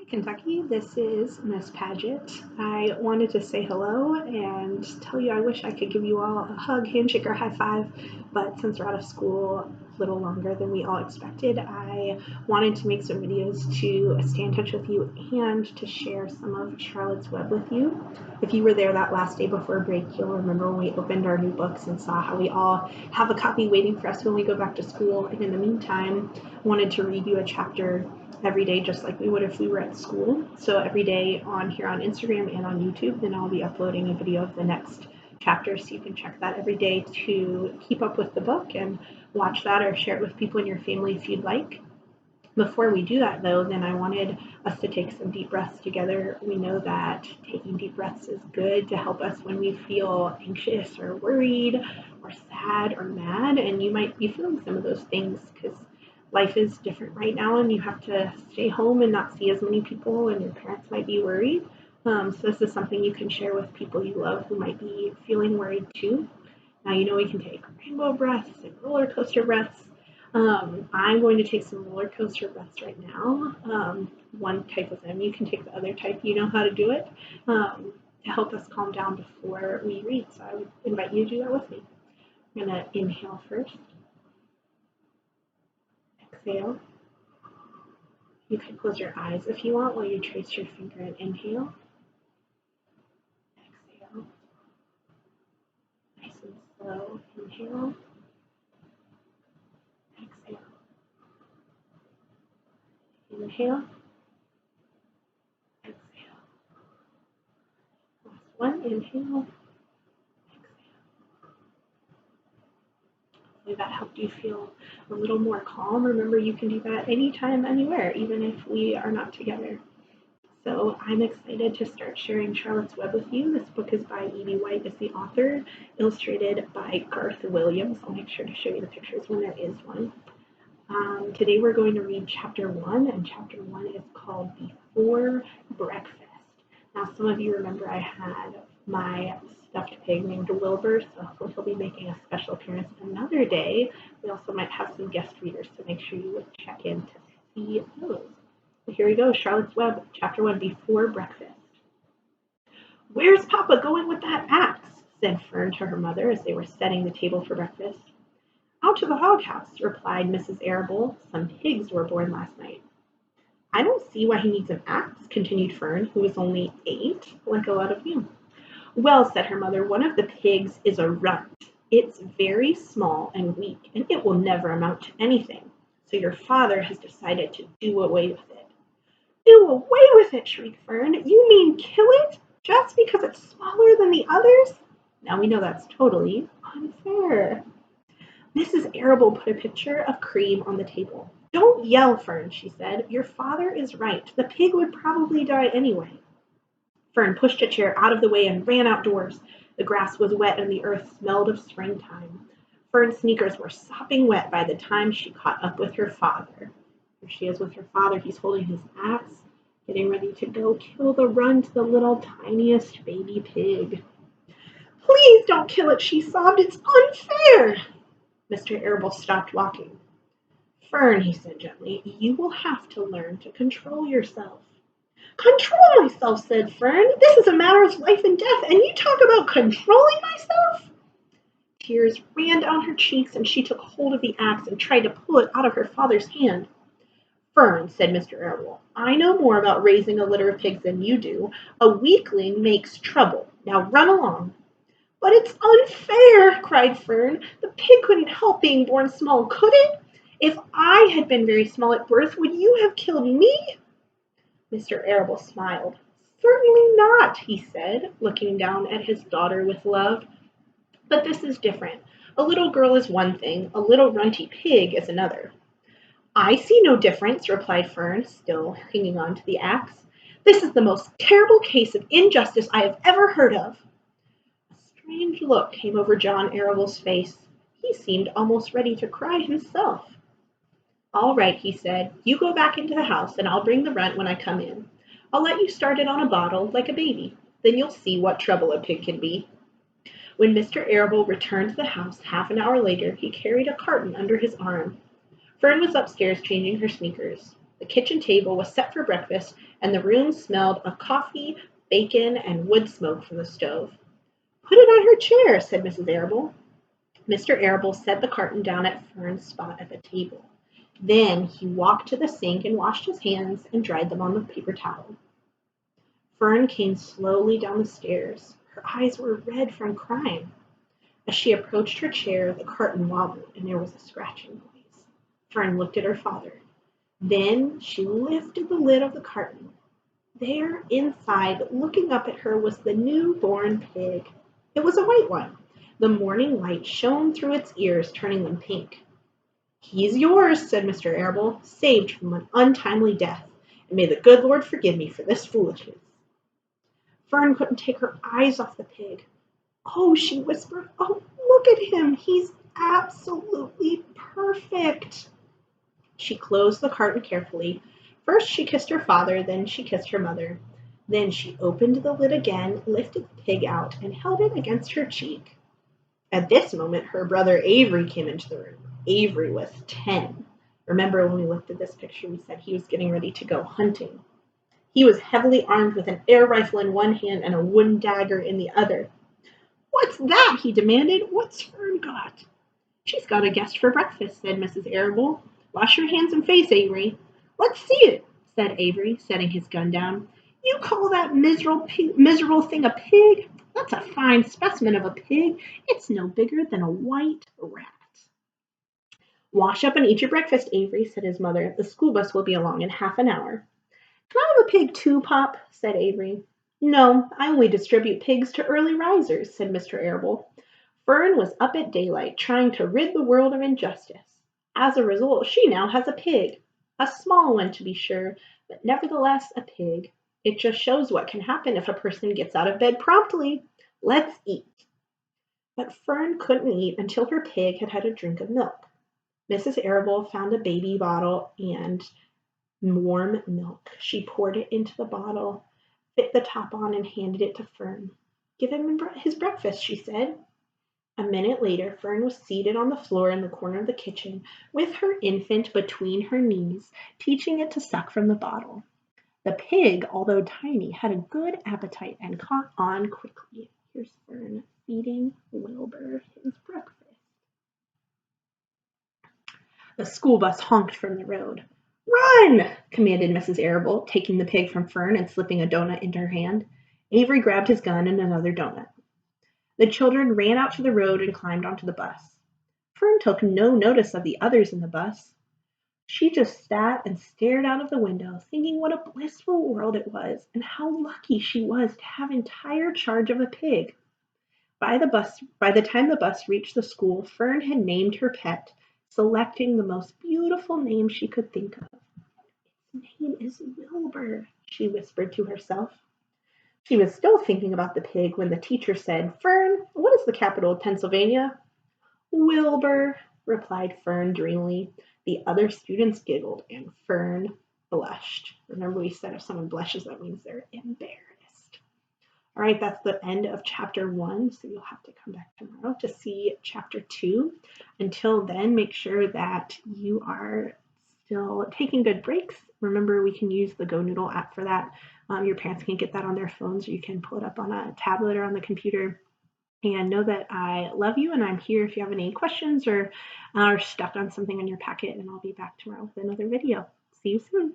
Kentucky. This is Miss Paget. I wanted to say hello and tell you I wish I could give you all a hug, handshake, or high five, but since we're out of school a little longer than we all expected, I wanted to make some videos to stay in touch with you and to share some of Charlotte's Web with you. If you were there that last day before break, you'll remember when we opened our new books and saw how we all have a copy waiting for us when we go back to school. And in the meantime, I wanted to read you a chapter every day just like we would if we were at school. So every day on here on Instagram and on YouTube, then I'll be uploading a video of the next chapter, so you can check that every day to keep up with the book and watch that or share it with people in your family if you'd like. Before we do that though, then I wanted us to take some deep breaths together. We know that taking deep breaths is good to help us when we feel anxious or worried or sad or mad, and you might be feeling some of those things because life is different right now and you have to stay home and not see as many people, and your parents might be worried. So this is something you can share with people you love who might be feeling worried too. Now you know we can take rainbow breaths and roller coaster breaths. I'm going to take some roller coaster breaths right now. One type of them. You can take the other type. You know how to do it to help us calm down before we read. So I would invite you to do that with me. I'm going to inhale first. Exhale. You can close your eyes if you want while you trace your finger and inhale. Exhale. Nice and slow. Inhale. Exhale. Inhale. Exhale. Last one. Inhale. Hopefully that helped you feel a little more calm. Remember, you can do that anytime, anywhere, even if we are not together. So I'm excited to start sharing Charlotte's Web with you. This book is by E.B. White as the author, illustrated by Garth Williams. I'll make sure to show you the pictures when there is one. Today we're going to read chapter 1, and chapter 1 is called Before Breakfast. Now some of you remember I had my stuffed pig named Wilbur, so hopefully he'll be making a special appearance another day. We also might have some guest readers, so make sure you would check in to see those. So here we go, Charlotte's Web, chapter 1, Before Breakfast. "Where's Papa going with that axe?" said Fern to her mother as they were setting the table for breakfast. "Out to the hog house," replied Mrs. Arable. "Some pigs were born last night." "I don't see why he needs an axe," continued Fern, who was only 8, like a lot of you. "Well," said her mother, "one of the pigs is a runt. It's very small and weak, and it will never amount to anything. So your father has decided to do away with it." "Do away with it!" shrieked Fern. "You mean kill it, just because it's smaller than the others? Now we know that's totally unfair." Mrs. Arable put a pitcher of cream on the table. "Don't yell, Fern," she said. "Your father is right. The pig would probably die anyway." Fern pushed a chair out of the way and ran outdoors. The grass was wet and the earth smelled of springtime. Fern's sneakers were sopping wet by the time she caught up with her father. Here she is with her father. He's holding his axe, getting ready to go kill the runt, the little tiniest baby pig. "Please don't kill it," she sobbed. "It's unfair." Mr. Arable stopped walking. "Fern," he said gently, "you will have to learn to control yourself." "Control myself," said Fern. "This is a matter of life and death, and you talk about controlling myself?" Tears ran down her cheeks, and she took hold of the axe and tried to pull it out of her father's hand. "Fern," said Mr. Arable, "I know more about raising a litter of pigs than you do. A weakling makes trouble. Now run along." "But it's unfair," cried Fern. "The pig couldn't help being born small, could it? If I had been very small at birth, would you have killed me?" Mr. Arable smiled. "Certainly not," he said, looking down at his daughter with love. "But this is different. A little girl is one thing, a little runty pig is another." "I see no difference," replied Fern, still hanging on to the axe. "This is the most terrible case of injustice I have ever heard of." A strange look came over John Arable's face. He seemed almost ready to cry himself. "All right," he said. "You go back into the house, and I'll bring the runt when I come in. I'll let you start it on a bottle, like a baby. Then you'll see what trouble a pig can be." When Mr. Arable returned to the house half an hour later, he carried a carton under his arm. Fern was upstairs changing her sneakers. The kitchen table was set for breakfast, and the room smelled of coffee, bacon, and wood smoke from the stove. "Put it on her chair," said Mrs. Arable. Mr. Arable set the carton down at Fern's spot at the table. Then he walked to the sink and washed his hands and dried them on the paper towel. Fern came slowly down the stairs. Her eyes were red from crying. As she approached her chair, the carton wobbled and there was a scratching noise. Fern looked at her father. Then she lifted the lid of the carton. There, inside, looking up at her, was the newborn pig. It was a white one. The morning light shone through its ears, turning them pink. "He's yours," said Mr. Arable, "saved from an untimely death, and may the good Lord forgive me for this foolishness." Fern couldn't take her eyes off the pig. "Oh," she whispered, "oh, look at him. He's absolutely perfect." She closed the carton carefully. First she kissed her father, then she kissed her mother. Then she opened the lid again, lifted the pig out, and held it against her cheek. At this moment, her brother Avery came into the room. Avery was 10. Remember when we looked at this picture, we said he was getting ready to go hunting. He was heavily armed with an air rifle in one hand and a wooden dagger in the other. "What's that?" he demanded. "What's Fern got?" "She's got a guest for breakfast," said Mrs. Arable. "Wash your hands and face, Avery." "Let's see it," said Avery, setting his gun down. "You call that miserable thing a pig? That's a fine specimen of a pig. It's no bigger than a white rat." "Wash up and eat your breakfast, Avery," said his mother. "The school bus will be along in half an hour." "Can I have a pig too, Pop?" said Avery. "No, I only distribute pigs to early risers," said Mr. Arable. Fern was up at daylight, trying to rid the world of injustice. As a result, she now has a pig. A small one, to be sure, but nevertheless a pig. It just shows what can happen if a person gets out of bed promptly. Let's eat. But Fern couldn't eat until her pig had had a drink of milk. Mrs. Arable found a baby bottle and warm milk. She poured it into the bottle, fit the top on, and handed it to Fern. "Give him his breakfast," she said. A minute later, Fern was seated on the floor in the corner of the kitchen, with her infant between her knees, teaching it to suck from the bottle. The pig, although tiny, had a good appetite and caught on quickly. Here's Fern feeding Wilbur his breakfast. The school bus honked from the road. "Run!" commanded Mrs. Arable, taking the pig from Fern and slipping a donut into her hand. Avery grabbed his gun and another donut. The children ran out to the road and climbed onto the bus. Fern took no notice of the others in the bus. She just sat and stared out of the window, thinking what a blissful world it was and how lucky she was to have entire charge of a pig. By the time the bus reached the school, Fern had named her pet, selecting the most beautiful name she could think of. "Its name is Wilbur," she whispered to herself. She was still thinking about the pig when the teacher said, "Fern, what is the capital of Pennsylvania?" "Wilbur," replied Fern dreamily. The other students giggled and Fern blushed. Remember we said if someone blushes, that means they're embarrassed. All right, that's the end of chapter 1, so you'll have to come back tomorrow to see chapter 2. Until then, make sure that you are still taking good breaks. Remember, we can use the Go Noodle app for that. Your parents can get that on their phones, or you can pull it up on a tablet or on the computer. And know that I love you, and I'm here if you have any questions or are stuck on something in your packet, and I'll be back tomorrow with another video. See you soon.